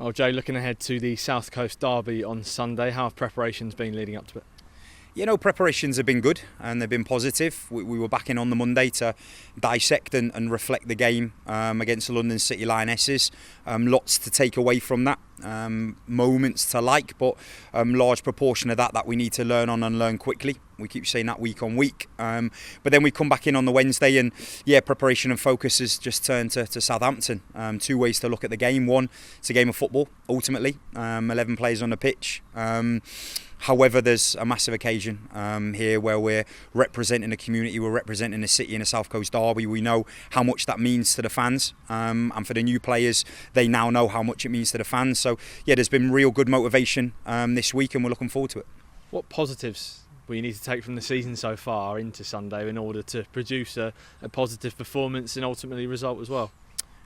Well, Joe, looking ahead to the South Coast Derby on Sunday, how have preparations been leading up to it? You know, preparations have been good and they've been positive. We were back in on the Monday to dissect and reflect the game against the London City Lionesses. Lots to take away from that, moments to like, but large proportion of that we need to learn on and learn quickly. We keep saying that week on week. But then we come back in on the Wednesday and, preparation and focus has just turned to Southampton. Two ways to look at the game. One, it's a game of football, ultimately. 11 players on the pitch. However, there's a massive occasion here where we're representing a community, we're representing a city in a South Coast derby. We know how much that means to the fans, and for the new players, they now know how much it means to the fans. So, there's been real good motivation this week, and we're looking forward to it. What positives will you need to take from the season so far into Sunday in order to produce a positive performance and ultimately result as well?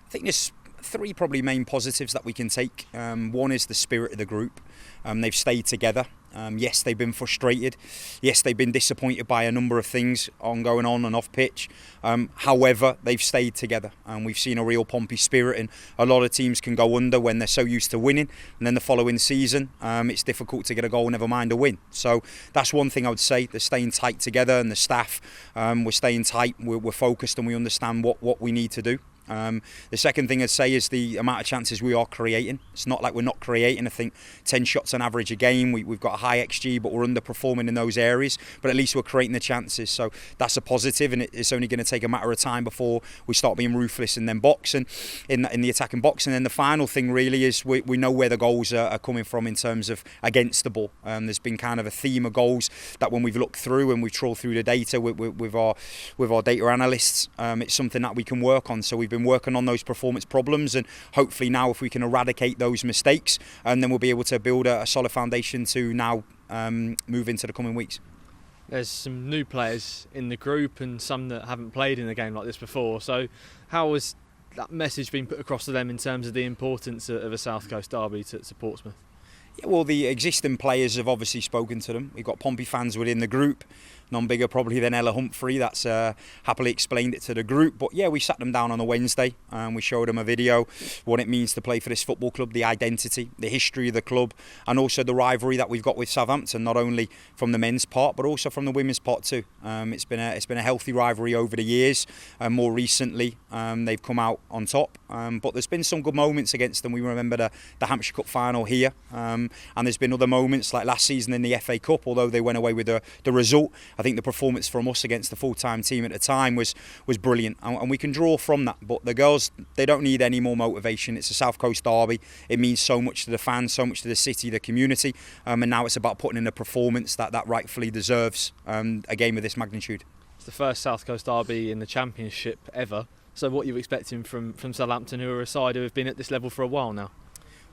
I think there's three probably main positives that we can take. One is the spirit of the group. They've stayed together. Yes, they've been frustrated. Yes, they've been disappointed by a number of things going on and off pitch. However, they've stayed together, and we've seen a real Pompey spirit. And a lot of teams can go under when they're so used to winning, and then the following season, it's difficult to get a goal, never mind a win. So that's one thing I would say. They're staying tight together, and the staff, we're staying tight. We're focused, and we understand what we need to do. The second thing I'd say is the amount of chances we are creating. It's not like we're not creating. I think 10 shots on average a game. We've got a high XG, but we're underperforming in those areas. But at least we're creating the chances. So that's a positive, and it's only going to take a matter of time before we start being ruthless in them box and in the attacking box. And then the final thing really is we know where the goals are coming from in terms of against the ball. There's been kind of a theme of goals that when we've looked through and we've trawled through the data with our data analysts, it's something that we can work on. So we've been working on those performance problems, and hopefully now if we can eradicate those mistakes, and then we'll be able to build a solid foundation to now move into the coming weeks. There's some new players in the group and some that haven't played in a game like this before, so how has that message been put across to them in terms of the importance of a South Coast derby to Portsmouth? Yeah, well, the existing players have obviously spoken to them. We've got Pompey fans within the group, none bigger probably than Ella Humphrey. That's happily explained it to the group. But we sat them down on a Wednesday and we showed them a video, what it means to play for this football club, the identity, the history of the club, and also the rivalry that we've got with Southampton, not only from the men's part but also from the women's part too. It's been a healthy rivalry over the years, and more recently they've come out on top. But there's been some good moments against them. We remember the Hampshire Cup final here, and there's been other moments like last season in the FA Cup. Although they went away with the result, I think the performance from us against the full-time team at the time was brilliant, and we can draw from that. But the girls, they don't need any more motivation. It's a South Coast derby. It means so much to the fans, so much to the city, the community, and now it's about putting in a performance that rightfully deserves a game of this magnitude. It's the first South Coast derby in the Championship ever. So what are you expecting from Southampton, who are a side who have been at this level for a while now?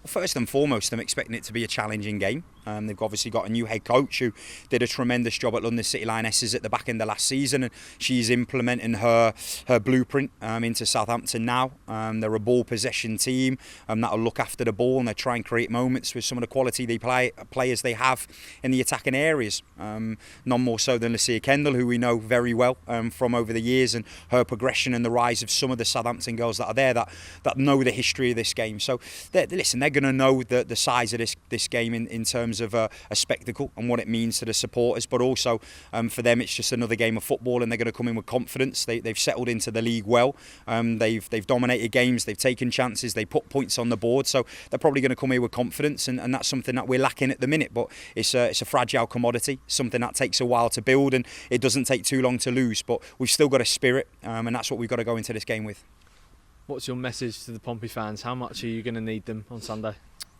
Well, first and foremost, I'm expecting it to be a challenging game. They've obviously got a new head coach who did a tremendous job at London City Lionesses at the back end of last season, and she's implementing her blueprint into Southampton now. They're a ball possession team that'll look after the ball, and they try and create moments with some of the quality players they have in the attacking areas. None more so than Lucia Kendall, who we know very well from over the years, and her progression and the rise of some of the Southampton girls that are there that know the history of this game. So they're going to know the size of this game in terms of a spectacle and what it means to the supporters, but also for them it's just another game of football, and they're going to come in with confidence. They've settled into the league well. They've dominated games, they've taken chances, they put points on the board, so they're probably going to come here with confidence, and that's something that we're lacking at the minute. But it's a fragile commodity, something that takes a while to build, and it doesn't take too long to lose, but we've still got a spirit, and that's what we've got to go into this game with. What's your message to the Pompey fans? How much are you going to need them on Sunday?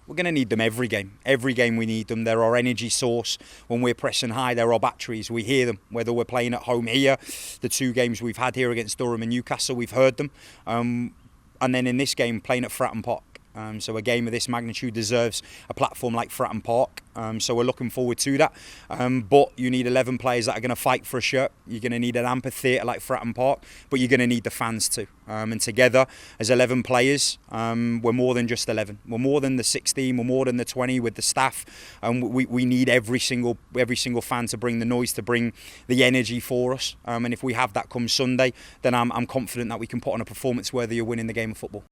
We're going to need them every game. Every game we need them. They're our energy source. When we're pressing high, they're our batteries. We hear them. Whether we're playing at home here, the two games we've had here against Durham and Newcastle, we've heard them. And then in this game, playing at Fratton Park. So a game of this magnitude deserves a platform like Fratton Park. So we're looking forward to that. But you need 11 players that are going to fight for a shirt. You're going to need an amphitheatre like Fratton Park, but you're going to need the fans too. And together, as 11 players, we're more than just 11. We're more than the 16. We're more than the 20 with the staff. We need every single fan to bring the noise, to bring the energy for us. And if we have that come Sunday, then I'm confident that we can put on a performance worthy of winning the game of football.